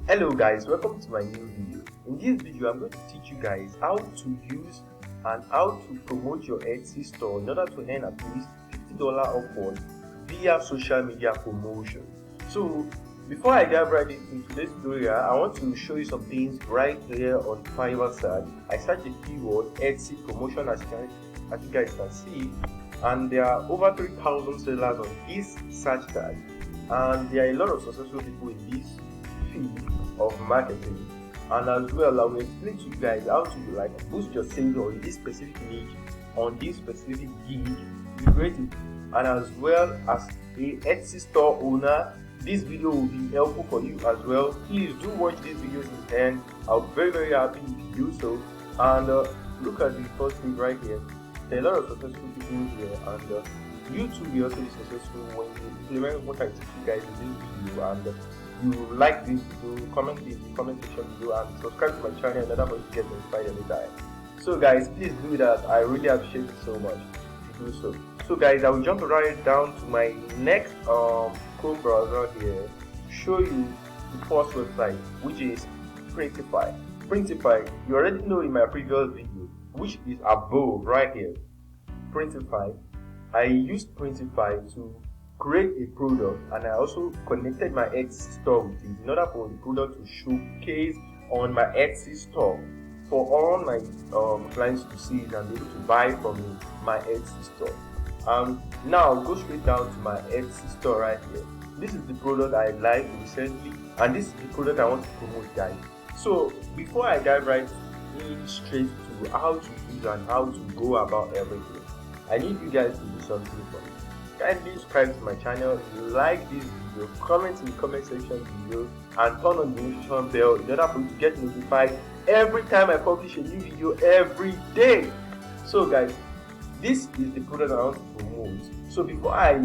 Hello guys, welcome to my new video. In this video, I'm going to teach you guys how to use and how to promote your Etsy store in order to earn at least $50 upward via social media promotion. So before I dive right into this tutorial, I want to show you some things right here on Fiverr side. I searched the keyword Etsy promotion as you guys can see, and there are over 3,000 sellers on this search tag, and there are a lot of successful people in this field of marketing. And as well, I will explain to you guys how to boost your sales on this specific niche, on this specific gig, creative. And as well as a Etsy store owner, this video will be helpful for you as well. Please do watch these videos in the end. I'll be very happy if you do so. And look at the first thing right here. There are a lot of successful people here, and you too will also be successful when you implement what I teach you guys in this video. And you like this video, comment in the comment section below, and subscribe to my channel in order for you to get notified every time. So guys, please do that. I really appreciate it so much if you do so. So guys, I will jump right down to my next Chrome browser here to show you the first website, which is Printify. Printify, you already know in my previous video, which is above right here. Printify. I used Printify to create a product, and I also connected my Etsy store with it in order for the product to showcase on my Etsy store for all my clients to see it and be able to buy from me, my Etsy store. Now I'll go straight down to my Etsy store right here. This is the product I liked recently, and this is the product I want to promote, guys. So before I dive right in straight to how to use and how to go about everything, I need you guys to do something for me. Kindly subscribe to my channel, like this video, comment in the comment section below, and turn on the notification bell in order for you to get notified every time I publish a new video every day. So guys, this is the product I want to promote. So before I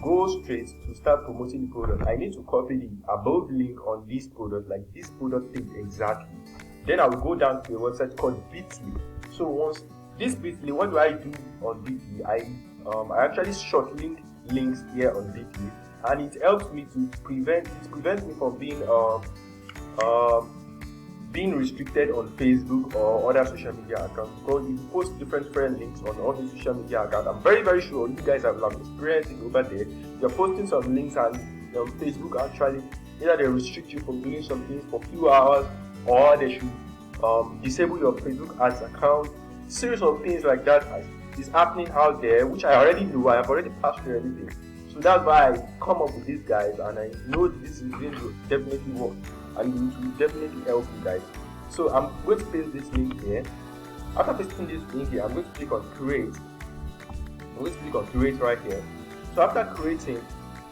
go straight to start promoting the product, I need to copy the above link on this product, like this product page exactly. Then I will go down to a website called Bitly. So once this Bitly, what do I do on Bitly? I actually short links here on Bitly, and it helps me to prevent me from being restricted on Facebook or other social media accounts, because you post different links on all the social media accounts. I'm very sure you guys have experienced it over there. You're posting some links, and Facebook actually either they restrict you from doing some things for a few hours, or they should disable your Facebook ads account. Series of things like that is happening out there, which I already know. I have already passed through everything. So that's why I come up with these guys, and I know this is going to definitely work, and it will definitely help you guys. So I'm going to paste this link here. After pasting this link here, I'm going to click on create. I'm going to click on create right here. So after creating,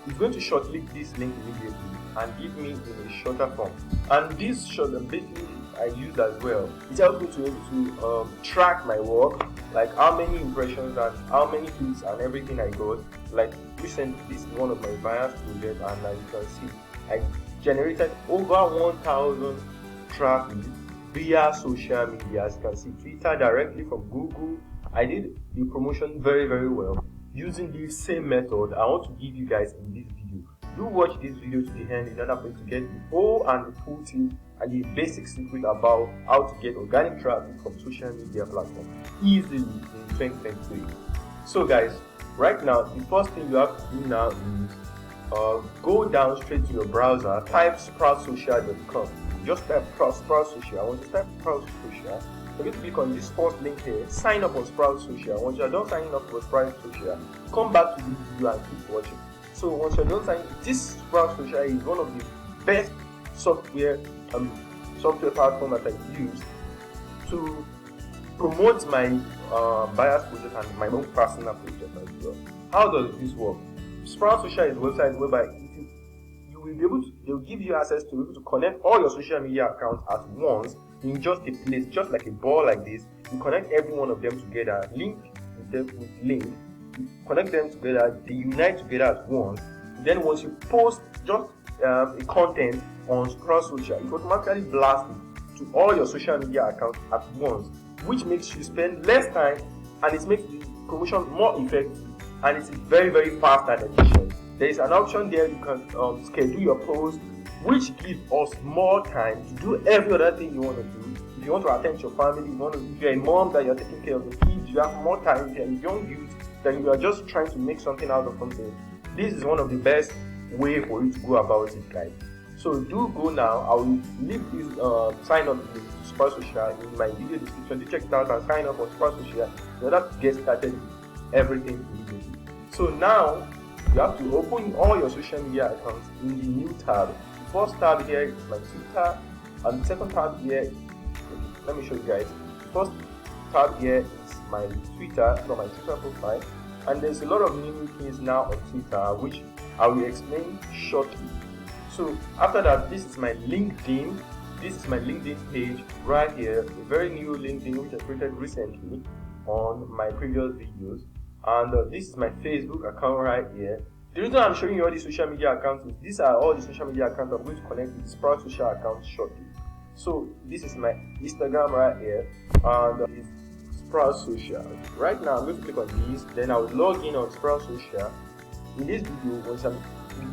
it's going to shortlist this link immediately and give me in a shorter form. And this short basically I use as well. It helps me to be able to track my work, like how many impressions and how many clicks and everything I got. Like recently, this is one of my buyers projects, and as you can see, I generated over 1,000 traffic via social media. As you can see, Twitter directly from Google. I did the promotion very well using the same method I want to give you guys in this video. Do watch this video to the end in order for you to get the whole and the full tip and the basic secret about how to get organic traffic from social media platforms easily in 2023. So guys, right now the first thing you have to do now is go down straight to your browser, type sproutsocial.com. Just type sproutsocial. I want to type sproutsocial. So you click on this first link here, sign up on Sproutsocial. Once you're done signing up for Sproutsocial, come back to this video and keep watching. So once you're done signing, this Sproutsocial is one of the best software platform that I use to promote my buyer's project and my own personal project as well. How does this work? Sproutsocial is a website whereby you will be able to, they'll give you access to be able to connect all your social media accounts at once in just a place, just like a ball like this. You connect every one of them together, link with them with link, you connect them together, they unite together at once. Then once you post just a content on Sproutsocial, it automatically blasts it to all your social media accounts at once, which makes you spend less time, and it makes the promotion more effective, and it's very fast and efficient. There is an option there you can schedule your post, which gives us more time to do every other thing you want to do. If you want to attend to your family, if you're a mom that you're taking care of the kids, you have more time. If you're a young youth, then you are just trying to make something out of something. This is one of the best way for you to go about it, guys. So do go now. I will leave this sign up link to sproutsocial in my video description. Do check it out and sign up on sproutsocial in order to get started with everything immediately. So now you have to open all your social media accounts in the new tab. The first tab here is my Twitter, and the second tab here, let me show you guys. The first tab here is my Twitter, from my Twitter profile, and there's a lot of new things now on Twitter which I will explain shortly. So after that, this is my LinkedIn. This is my LinkedIn page right here, a very new LinkedIn which I created recently on my previous videos. And this is my Facebook account right here. The reason I'm showing you all the social media accounts is these are all the social media accounts I'm going to connect with the sproutsocial account shortly. So this is my Instagram right here, and it's sproutsocial. Right now I'm going to click on this, then I will log in on sproutsocial. In this video,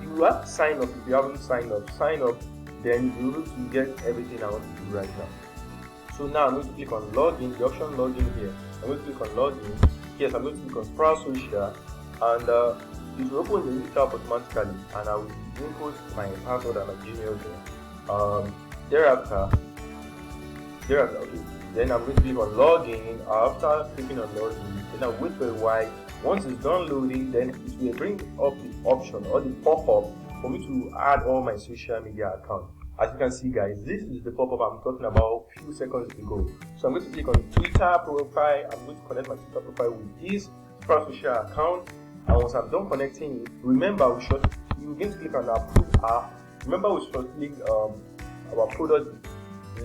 you have to sign up. If you haven't signed up, sign up, then you'll be able to get everything I want to do right now. So now I'm going to click on login, the option login here. I'm going to click on login. Yes, I'm going to click on sproutsocial, and it will open the new tab automatically, and I will input my password and my Gmail there. Thereafter, okay. Then I'm going to click on login. After clicking on login, then I'll wait for a while. Once it's done loading, then it will bring up the option or the pop-up for me to add all my social media accounts. As you can see, guys, this is the pop-up I'm talking about a few seconds ago. So I'm going to click on Twitter profile. I'm going to connect my Twitter profile with this sproutsocial account. And once I'm done connecting it, remember you're going to click on approve app. Remember we should link our product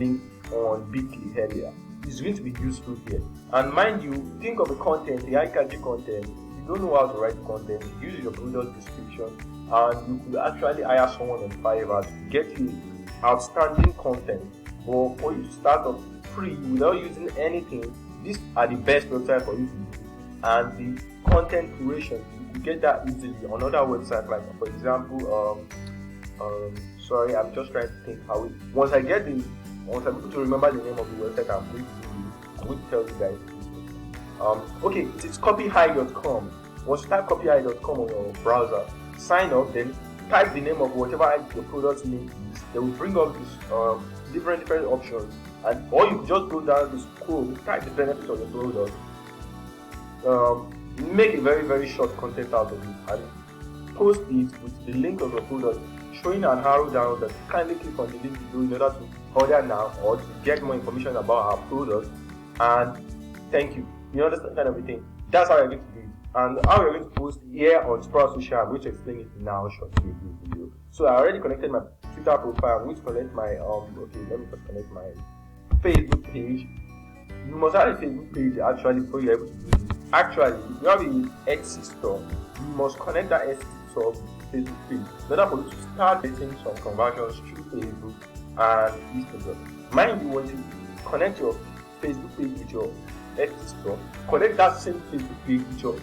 link on Bitly earlier. It's going to be useful here. And mind you, think of the content, the eye-catching content. If you don't know how to write content, use your product description, and you could actually hire someone on Fiverr to get you outstanding content. But for you to start off free without using anything, these are the best websites for you to use. And the content creation, you can get that easily on other websites, like for example, sorry, I'm just trying to think how it. Once I'm able to remember the name of the website I'm going to tell you guys. Okay, it's copyhigh.com. Once you type copyhigh.com on your browser, sign up, then type the name of whatever your product link is. They will bring up this different options, and or you can just go down to scroll, type the benefits of the product, make a very short content out of it, and post it with the link of your product, showing an arrow down that kindly click on the link below in order to order now or to get more information about our product. And thank you. You understand kind of everything. That's how you're going to do it. And how you're going to post here on sproutsocial, I'm going to explain it now shortly in the video. So I already connected my Twitter profile. I'm going to connect my okay, let me just connect my Facebook page. You must have a Facebook page actually before you're able to do this. Actually, if you have an Etsy store, you must connect that Etsy store with the Facebook page in order for you to start getting some conversions through Facebook and Instagram. Mind you, when you connect your Facebook page with your Etsy store, connect that same Facebook page with your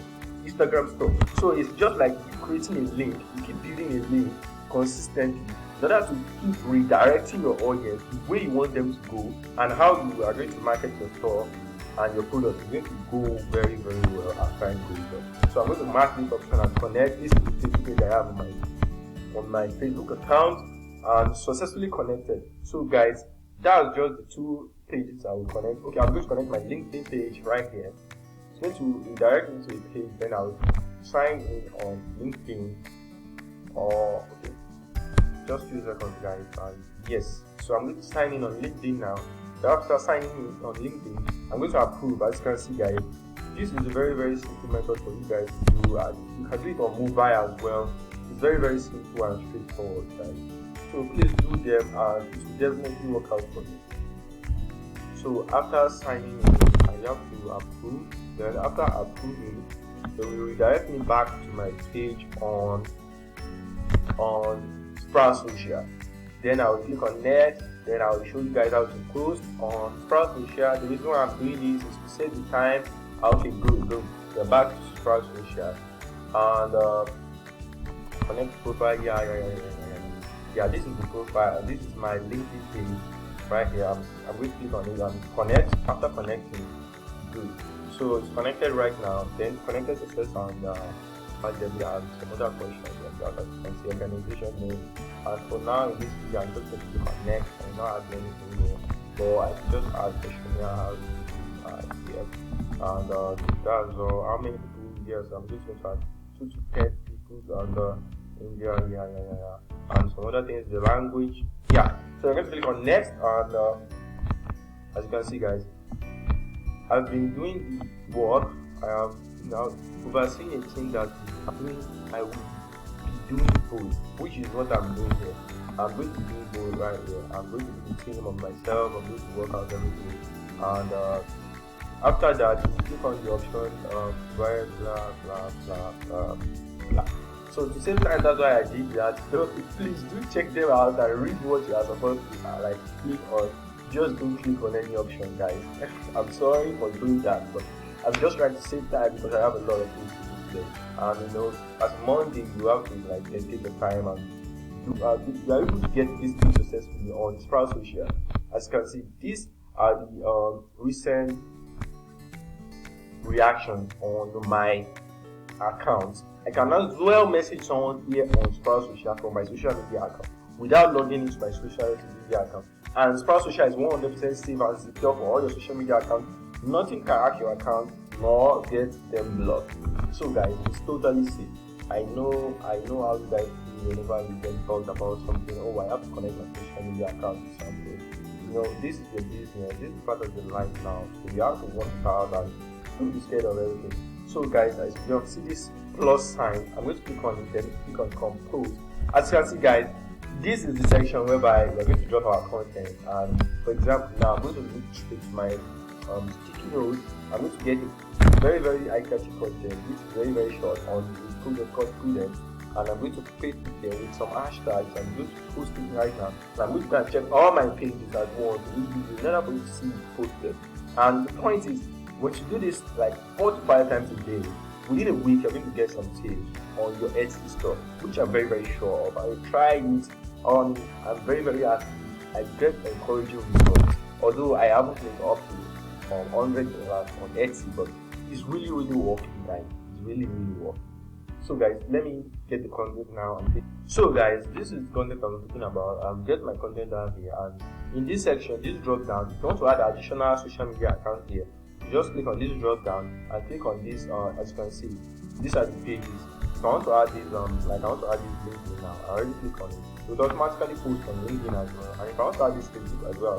Instagram store. So it's just like you creating a link, you keep building a link consistently in order to keep redirecting your audience the way you want them to go, and how you are going to market your store and your product is going to go very well after it goes up. So I'm going to mark this option and connect. This is the Facebook page I have on my Facebook account, and successfully connected. So guys, that's just the two pages I will connect. Okay, I'm going to connect my LinkedIn page right here. It's going to redirect me to a page, then I'll sign in on LinkedIn. Or okay, just 2 seconds, guys. And yes, so I'm going to sign in on LinkedIn now. After signing in on LinkedIn, I'm going to approve. As you can see, guys, this is a very simple method for you guys to do, and you can do it on mobile as well. It's very simple and straightforward, guys. So please do them, and it will definitely work out for you. So after signing in, I have to approve. Then after approving, they will redirect me back to my page on sproutsocial. Then I will click on next. Then I will show you guys how to post on sproutsocial. The reason why I'm doing this is to save the time. Okay, good. We're back to sproutsocial and connect profile. Yeah. Yeah, this is the profile. This is my LinkedIn page right here. I'm going to click on it and connect. After connecting, good. So it's connected right now. Then connected success and we have some other questions like that. You can see organization name. And for now in this video, I'm just going to click on next and not add anything here. But I can just add questionnaire how to here. And that's how many people here. So I'm just going to add 2 to 10 people and India, and some other things, the language. Yeah. So I'm going to click on next, and as you can see, guys, I've been doing the work. I have now overseen a team that is doing. I will be doing both, which is what I'm doing here. I'm going to be doing both right here. I'm going to be the team of myself. I'm going to work out everything, and after that, you click on the option of blah blah blah blah blah. So to save time, that's why I did that. So please do check them out and read what you are supposed to click on. Just don't click on any option, guys. I'm sorry for doing that, but I'm just trying to save time because I have a lot of things to do today. And as Monday, you have to take the time and you are able to get this thing successfully on sproutsocial. As you can see, these are the recent reactions on my account. I can as well message someone here on sproutsocial from my social media account without logging into my social media account. And sproutsocial is 100% safe and secure for all your social media accounts. Nothing can hack your account nor get them blocked. So guys, it's totally safe. I know how you guys feel whenever you get told about something. Oh, I have to connect my social media account to something. This is your business. This is part of your life now. So you have to work it out and don't be scared of everything. So guys, as you can see this plus sign, I'm going to click on it, then click on compose. As you can see, guys, this is the section whereby we're going to drop our content. And for example, now I'm going to look straight to my sticky note. I'm going to get a very, very eye-catchy content, which is very, very short on the product called Prudence. And I'm going to paste it there with some hashtags. I'm going to post it right now. And I'm going to go and check all my pages at once in order for you to see it posted. And the point is, when you do this like 4 to 5 times a day, within a week you're going to get some sales on your Etsy store, which I'm very, very sure of. I will try it on. I'm very, very happy. I get encouraging results. Although I haven't made up to $100 on Etsy, but it's really, really working, guys. It's really, really working. So guys, let me get the content now. So guys, this is the content I'm talking about. I'll get my content down here, and in this section, this drop down, if you want to add additional social media account here, you just click on this drop down and click on this. As you can see, these are the pages. If I want to add this, I want to add this LinkedIn now. I already click on it. It will automatically post on LinkedIn as well. And if I want to add this Facebook as well,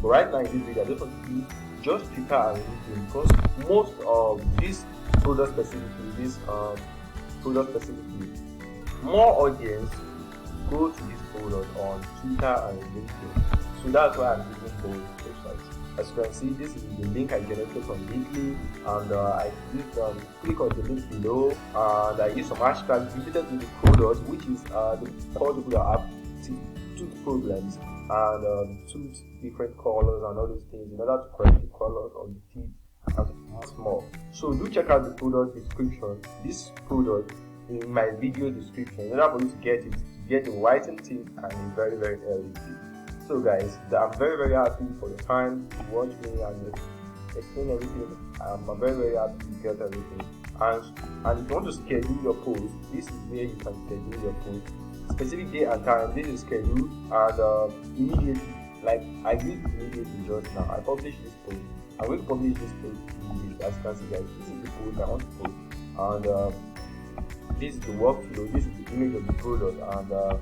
but right now in this video, I just want to do just Twitter and LinkedIn, because most of this product specifically, more audience go to this product on Twitter and LinkedIn. So that's why I'm using both websites. As you can see, this is the link I generated from Bitly, and I click on the link below, and I use some hashtags related to the product, which is the people that have tooth problems and tooth different colors and all those things in order to correct the colors on the teeth and small. So do check out the product description. This product in my video description in order for you to get a whitened teeth and a very, very early teeth. So guys, I'm very, very happy for the time to watch me and explain everything. I'm very, very happy to get everything. And if you want to schedule your post, this is where you can schedule your post. Specific day and time, this is scheduled, and immediately, like I did immediately just now, I publish this post. I'm going to publish this post immediately. As you can see, guys, this is the post I want to post, and this is the workflow, this is the image of the product, and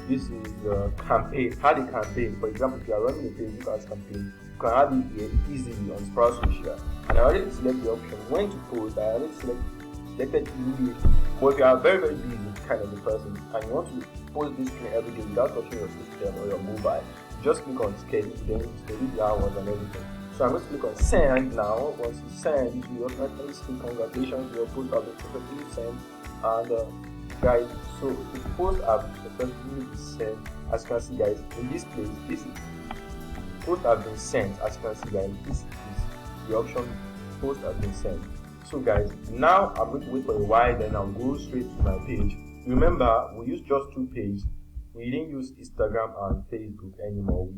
this is the campaign. Add a campaign. For example, if you are running a Facebook ads campaign, you can add it here easily on sproutsocial. And I already select the option when to post. I already selected immediately. But if you are very, very busy kind of a person and you want to post this thing every day without touching your system or your mobile, just click on schedule, then schedule the hours and everything. So I'm going to click on send now. Once you send, you will automatically say congratulations, your post has been successfully sent. And guys, so the post have successfully been sent. As you can see, guys, in this place, this is post have been sent. As you can see, guys, this is the option post has been sent. So guys, now I'm going to wait for a while, then I'll go straight to my page. Remember, we use just 2 pages. we didn't use Instagram and Facebook anymore.